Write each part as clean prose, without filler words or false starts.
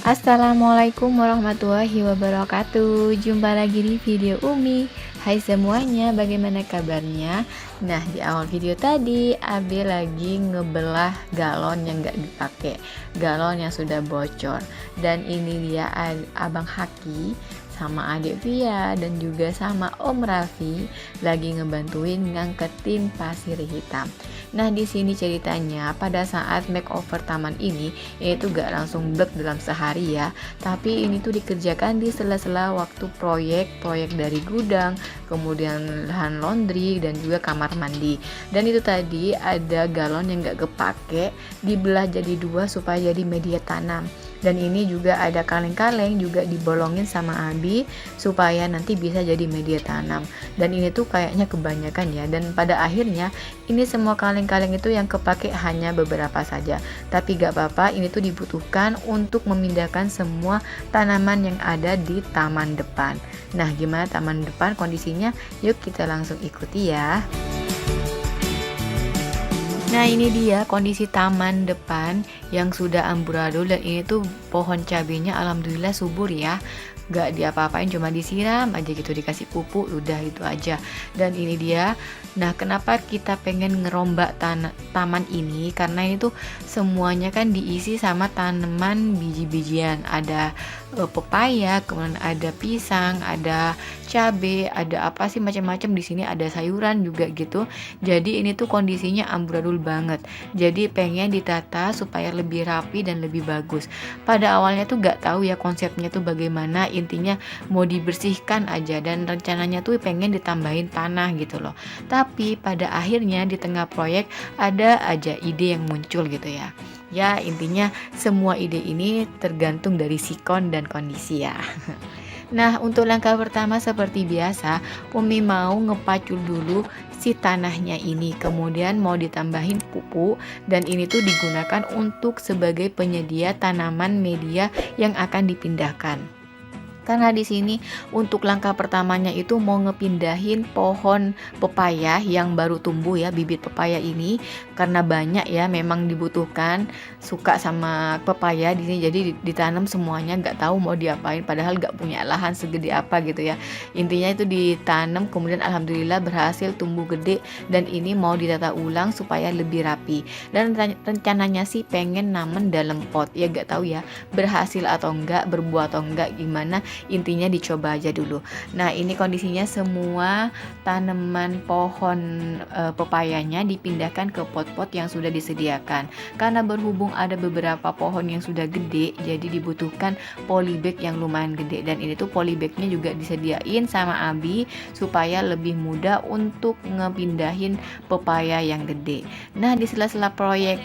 Assalamualaikum warahmatullahi wabarakatuh. Jumpa lagi di video Umi. Hai semuanya, bagaimana kabarnya? Nah, di awal video tadi Abe lagi ngebelah galon yang gak dipakai, galon yang sudah bocor. Dan ini dia Abang Haki sama adik Via dan juga sama Om Raffi lagi ngebantuin ngangketin pasir hitam. Nah, di sini ceritanya pada saat makeover taman ini itu gak langsung blek dalam sehari ya, tapi ini tuh dikerjakan di sela-sela waktu proyek dari gudang, kemudian lahan laundry dan juga kamar mandi. Dan itu tadi ada galon yang gak kepake dibelah jadi dua supaya jadi media tanam. Dan ini juga ada kaleng-kaleng juga dibolongin sama Abi supaya nanti bisa jadi media tanam. Dan ini tuh kayaknya kebanyakan ya. Dan pada akhirnya ini semua kaleng-kaleng itu yang kepake hanya beberapa saja. Tapi gak apa-apa, ini tuh dibutuhkan untuk memindahkan semua tanaman yang ada di taman depan. Nah, gimana taman depan kondisinya? Yuk kita langsung ikuti ya. Nah, ini dia kondisi taman depan yang sudah amburadul, dan ini tuh pohon cabenya alhamdulillah subur ya. Gak diapa-apain, cuma disiram aja gitu, dikasih pupuk, udah itu aja. Dan ini dia. Nah, kenapa kita pengen ngerombak taman ini? Karena itu semuanya kan diisi sama tanaman biji-bijian. Ada pepaya, kemudian ada pisang, ada cabe, ada apa sih macam-macam di sini, ada sayuran juga gitu. Jadi ini tuh kondisinya amburadul banget. Jadi pengen ditata supaya lebih rapi dan lebih bagus. Pada awalnya tuh gak tahu ya konsepnya tuh bagaimana, intinya mau dibersihkan aja dan rencananya tuh pengen ditambahin tanah gitu loh. Tapi pada akhirnya di tengah proyek ada aja ide yang muncul gitu ya. Ya, intinya semua ide ini tergantung dari sikon dan kondisi ya. Nah, untuk langkah pertama seperti biasa, Umi mau ngepacul dulu si tanahnya ini, kemudian mau ditambahin pupuk, dan ini tuh digunakan untuk sebagai penyedia tanaman media yang akan dipindahkan. Karena di sini untuk langkah pertamanya itu mau ngepindahin pohon pepaya yang baru tumbuh ya, bibit pepaya ini, karena banyak ya memang dibutuhkan, suka sama pepaya di sini, jadi ditanam semuanya, nggak tahu mau diapain padahal nggak punya lahan segede apa gitu ya. Intinya itu ditanam, kemudian alhamdulillah berhasil tumbuh gede, dan ini mau ditata ulang supaya lebih rapi. Dan rencananya sih pengen namen dalam pot ya, nggak tahu ya berhasil atau enggak, berbuah atau enggak gimana. Intinya dicoba aja dulu. Nah, ini kondisinya semua tanaman pohon pepayanya dipindahkan ke pot-pot yang sudah disediakan. Karena berhubung ada beberapa pohon yang sudah gede, jadi dibutuhkan polybag yang lumayan gede. Dan ini tuh polybagnya juga disediain sama Abi supaya lebih mudah untuk ngepindahin pepaya yang gede. Nah, di sela-sela proyek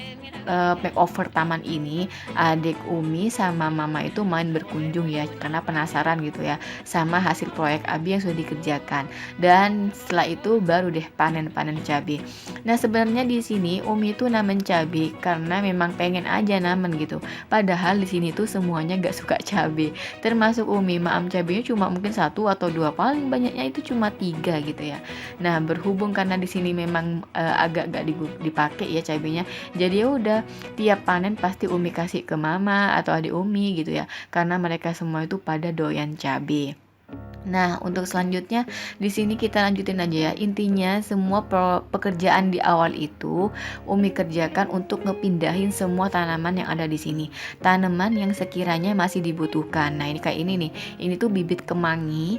makeover taman ini, adik Umi sama mama itu main berkunjung ya, karena penasaran gitu ya sama hasil proyek Abi yang sudah dikerjakan. Dan setelah itu baru deh panen cabai. Nah, sebenarnya di sini Umi itu namen cabai karena memang pengen aja namen gitu. Padahal di sini tuh semuanya gak suka cabai, termasuk Umi. Maam cabainya cuma mungkin 1 atau 2, paling banyaknya itu cuma 3 gitu ya. Nah, berhubung karena di sini memang agak gak dipakai ya cabainya, jadi ya udah tiap panen pasti Umi kasih ke mama atau adik Umi gitu ya, karena mereka semua itu pada doyan cabai. Nah, untuk selanjutnya di sini kita lanjutin aja ya. Intinya semua pekerjaan di awal itu Umi kerjakan untuk ngepindahin semua tanaman yang ada di sini. Tanaman yang sekiranya masih dibutuhkan. Nah, ini kayak ini nih. Ini tuh bibit kemangi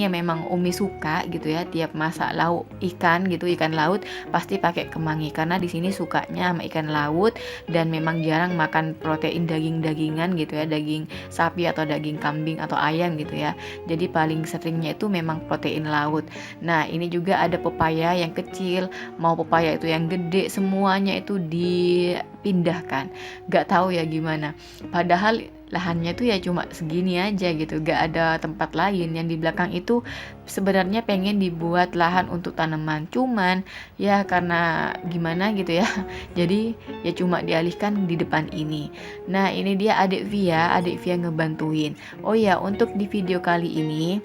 yang memang Umi suka gitu ya. Tiap masak lauk ikan gitu, ikan laut pasti pakai kemangi karena di sini sukanya sama ikan laut dan memang jarang makan protein daging-dagingan gitu ya, daging sapi atau daging kambing atau ayam gitu ya. Jadi paling seringnya itu memang protein laut. Nah, ini juga ada pepaya yang kecil, mau pepaya itu yang gede, semuanya itu dipindahkan. Gak tahu ya gimana. Padahal lahannya tuh ya cuma segini aja gitu, gak ada tempat lain. Yang di belakang itu sebenarnya pengen dibuat lahan untuk tanaman, cuman ya karena gimana gitu ya, jadi ya cuma dialihkan di depan ini. Nah, ini dia adik Via ngebantuin. Oh ya, untuk di video kali ini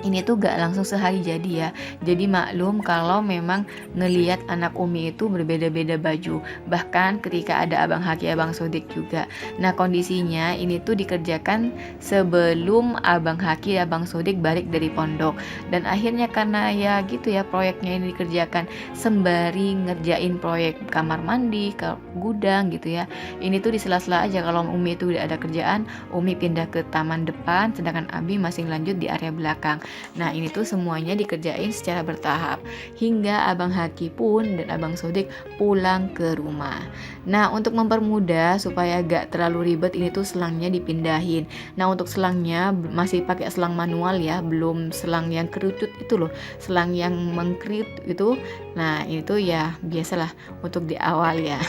Ini tuh gak langsung sehari jadi ya. Jadi maklum kalau memang ngelihat anak Umi itu berbeda-beda baju. Bahkan ketika ada Abang Haki, Abang Sodik juga. Nah kondisinya ini tuh dikerjakan sebelum Abang Haki, Abang Sodik balik dari pondok. Dan akhirnya karena ya gitu ya, proyeknya ini dikerjakan sembari ngerjain proyek kamar mandi, ke gudang gitu ya. Ini tuh di sela-sela aja, kalau Umi itu udah ada kerjaan, Umi pindah ke taman depan, sedangkan Abi masih lanjut di area belakang. Nah ini tuh semuanya dikerjain secara bertahap hingga Abang Haki pun dan Abang Sodik pulang ke rumah. Nah untuk mempermudah supaya gak terlalu ribet, ini tuh selangnya dipindahin. Nah untuk selangnya masih pakai selang manual ya, belum selang yang kerucut itu loh, selang yang mengkrit itu. Nah ini tuh ya biasalah untuk di awal ya.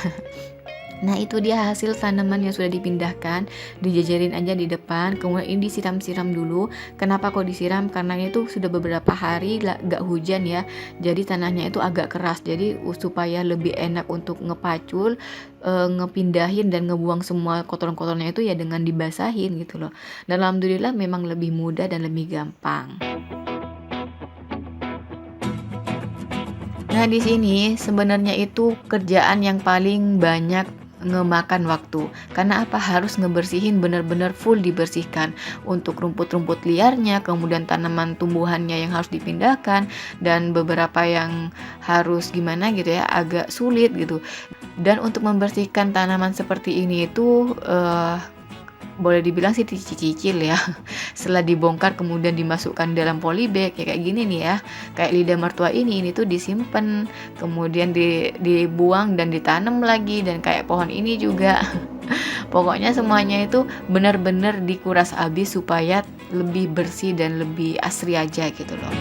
Nah itu dia hasil tanaman yang sudah dipindahkan, dijajarin aja di depan, kemudian ini disiram-siram dulu. Kenapa kok disiram? Karena ini tuh sudah beberapa hari gak hujan ya, jadi tanahnya itu agak keras, jadi supaya lebih enak untuk ngepacul, ngepindahin dan ngebuang semua kotoran-kotorannya itu ya dengan dibasahin gitu loh. Dan alhamdulillah memang lebih mudah dan lebih gampang. Nah di sini sebenarnya itu kerjaan yang paling banyak ngemakan waktu. Karena apa? Harus ngebersihin, bener-bener full dibersihkan. Untuk rumput-rumput liarnya, kemudian tanaman tumbuhannya yang harus dipindahkan, dan beberapa yang harus gimana gitu ya, agak sulit gitu. Dan untuk membersihkan tanaman seperti ini itu boleh dibilang sih dicicil ya. Setelah dibongkar kemudian dimasukkan dalam polybag ya kayak gini nih ya, kayak lidah mertua ini tuh disimpan, kemudian dibuang dan ditanam lagi, dan kayak pohon ini juga. Pokoknya semuanya itu benar-benar dikuras habis supaya lebih bersih dan lebih asri aja gitu loh.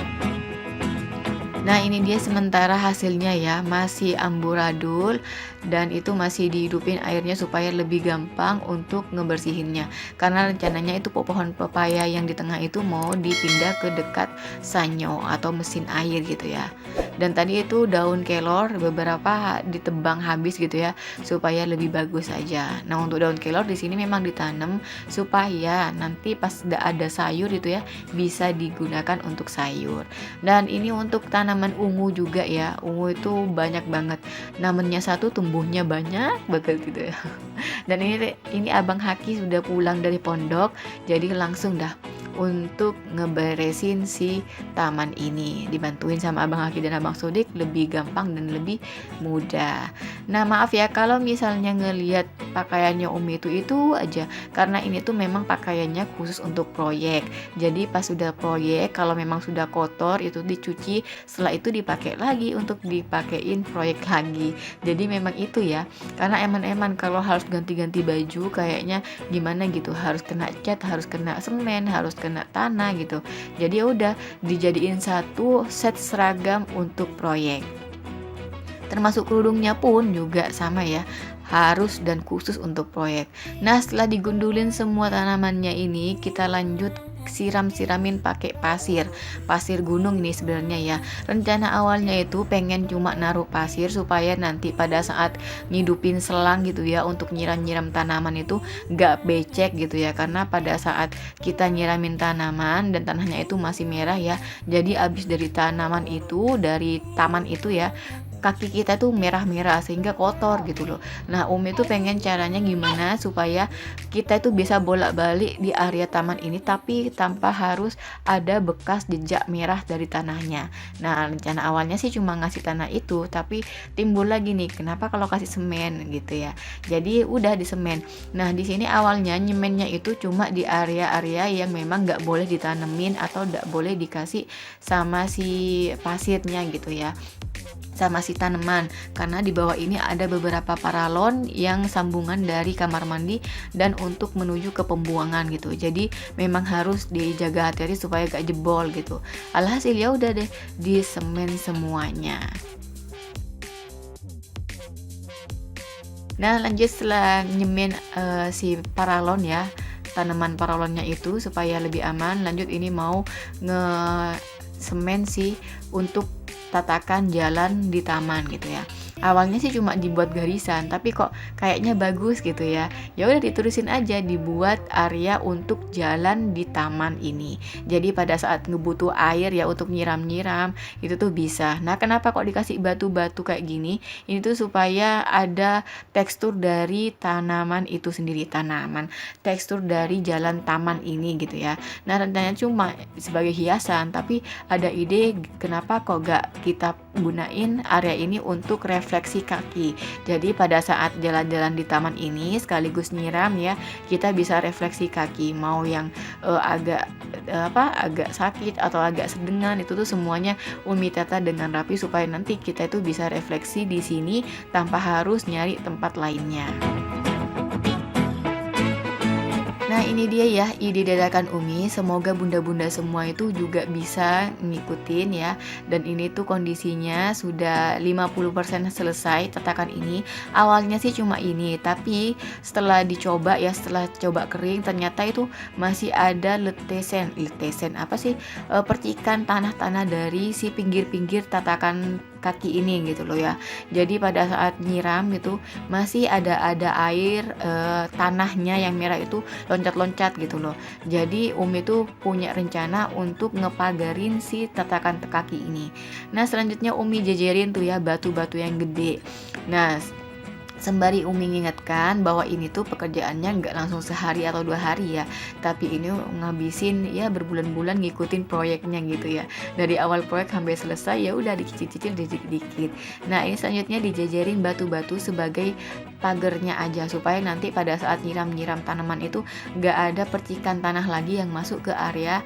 Nah ini dia sementara hasilnya ya, masih amburadul dan itu masih dihidupin airnya supaya lebih gampang untuk ngebersihinnya. Karena rencananya itu pohon pepaya yang di tengah itu mau dipindah ke dekat sanyo atau mesin air gitu ya. Dan tadi itu daun kelor beberapa ditebang habis gitu ya supaya lebih bagus aja. Nah untuk daun kelor di sini memang ditanam supaya nanti pas ada sayur itu ya bisa digunakan untuk sayur. Dan ini untuk tanaman ungu juga ya. Ungu itu banyak banget. Namanya satu tumbuhnya banyak banget gitu ya. Dan ini Abang Haki sudah pulang dari pondok, jadi langsung dah untuk ngeberesin si taman ini, dibantuin sama Abang Haki dan Abang Sodik, lebih gampang dan lebih mudah. Nah maaf ya kalau misalnya ngelihat pakaiannya Umi itu aja, karena ini tuh memang pakaiannya khusus untuk proyek. Jadi pas sudah proyek, kalau memang sudah kotor itu dicuci, setelah itu dipakai lagi untuk dipakein proyek lagi. Jadi memang itu ya, karena eman-eman kalau harus ganti-ganti baju kayaknya gimana gitu, harus kena cat, harus kena semen, harus kena tanah gitu. Jadi ya udah dijadiin satu set seragam untuk proyek. Termasuk kerudungnya pun juga sama ya, harus dan khusus untuk proyek. Nah setelah digundulin semua tanamannya ini, kita lanjut siram-siramin pakai pasir gunung ini sebenarnya ya. Rencana awalnya itu pengen cuma naruh pasir supaya nanti pada saat ngidupin selang gitu ya untuk nyiram-nyiram tanaman itu gak becek gitu ya, karena pada saat kita nyiramin tanaman dan tanahnya itu masih merah ya, jadi abis dari tanaman itu, dari taman itu ya, kaki kita tuh merah-merah sehingga kotor gitu loh. Nah Umi tuh pengen caranya gimana supaya kita itu bisa bolak-balik di area taman ini tapi tanpa harus ada bekas jejak merah dari tanahnya. Nah rencana awalnya sih cuma ngasih tanah itu, tapi timbul lagi nih kenapa kalau kasih semen gitu ya. Jadi udah di semen. Nah di sini awalnya nyemennya itu cuma di area-area yang memang nggak boleh ditanemin atau nggak boleh dikasih sama si pasirnya gitu ya, sama si tanaman, karena di bawah ini ada beberapa paralon yang sambungan dari kamar mandi dan untuk menuju ke pembuangan gitu. Jadi memang harus dijaga hati-hati supaya gak jebol gitu. Alhasil ya udah deh di semen semuanya. Nah lanjut setelah nyemen si paralon ya, tanaman paralonnya itu supaya lebih aman, lanjut ini mau semen sih untuk tatakan jalan di taman gitu ya. awalnya sih cuma dibuat garisan, tapi kok kayaknya bagus gitu ya. Ya udah diterusin aja dibuat area untuk jalan di taman ini. Jadi pada saat ngebutuh air ya untuk nyiram-nyiram itu tuh bisa. Nah, kenapa kok dikasih batu-batu kayak gini? Ini tuh supaya ada tekstur dari tanaman itu sendiri, tekstur dari jalan taman ini gitu ya. Nah, rencananya cuma sebagai hiasan, tapi ada ide kenapa kok gak kita gunain area ini untuk refleksi kaki. Jadi pada saat jalan-jalan di taman ini sekaligus nyiram ya, kita bisa refleksi kaki, mau yang agak sakit atau agak sedengan, itu tuh semuanya Umi tata dengan rapi supaya nanti kita itu bisa refleksi di sini tanpa harus nyari tempat lainnya. Nah, ini dia ya ide dadakan Umi, semoga bunda-bunda semua itu juga bisa ngikutin ya. Dan ini tuh kondisinya sudah 50% selesai tatakan ini. Awalnya sih cuma ini, tapi setelah dicoba ya, setelah coba kering ternyata itu masih ada letesen apa sih? Percikan tanah-tanah dari si pinggir-pinggir tatakan kaki ini gitu loh ya. Jadi pada saat nyiram itu masih ada air tanahnya yang merah itu loncat-loncat gitu loh. Jadi Umi tuh punya rencana untuk ngepagarin si tatakan kaki ini. Nah, selanjutnya Umi jejerin tuh ya batu-batu yang gede. Nah, sembari Umi mengingatkan bahwa ini tuh pekerjaannya nggak langsung sehari atau 2 hari ya, tapi ini ngabisin ya berbulan-bulan ngikutin proyeknya gitu ya. Dari awal proyek sampai selesai ya udah dicicil-cicil dikit-dikit. Nah, ini selanjutnya dijajarin batu-batu sebagai pagernya aja supaya nanti pada saat nyiram-nyiram tanaman itu nggak ada percikan tanah lagi yang masuk ke area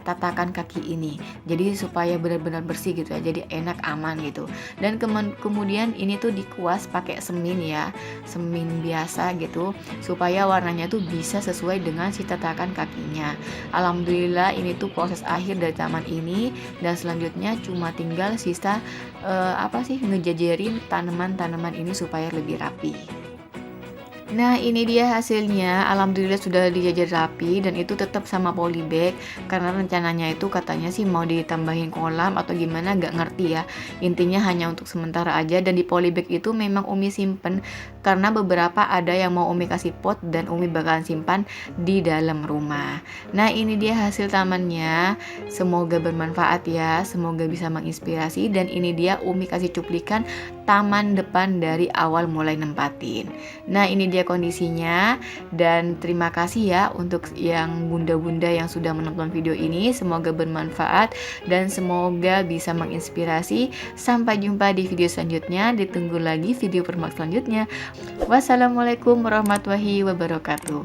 tatakan kaki ini. Jadi supaya benar-benar bersih gitu ya, jadi enak aman gitu. Dan kemudian ini tuh dikuas pakai semin ya, semin biasa gitu supaya warnanya tuh bisa sesuai dengan si tatakan kakinya. Alhamdulillah ini tuh proses akhir dari taman ini, dan selanjutnya cuma tinggal sisa ngejajarin tanaman-tanaman ini supaya lebih rapi. Nah, ini dia hasilnya. Alhamdulillah sudah dijajar rapi dan itu tetap sama polybag karena rencananya itu katanya sih mau ditambahin kolam atau gimana gak ngerti ya. Intinya hanya untuk sementara aja, dan di polybag itu memang Umi simpen karena beberapa ada yang mau Umi kasih pot dan Umi bakalan simpan di dalam rumah. Nah, ini dia hasil tamannya. Semoga bermanfaat ya, semoga bisa menginspirasi, dan ini dia Umi kasih cuplikan taman depan dari awal mulai nempatin. Nah, ini dia kondisinya, dan terima kasih ya untuk yang bunda-bunda yang sudah menonton video ini. Semoga bermanfaat dan semoga bisa menginspirasi. Sampai jumpa di video selanjutnya. Ditunggu lagi video permak selanjutnya. Wassalamualaikum warahmatullahi wabarakatuh.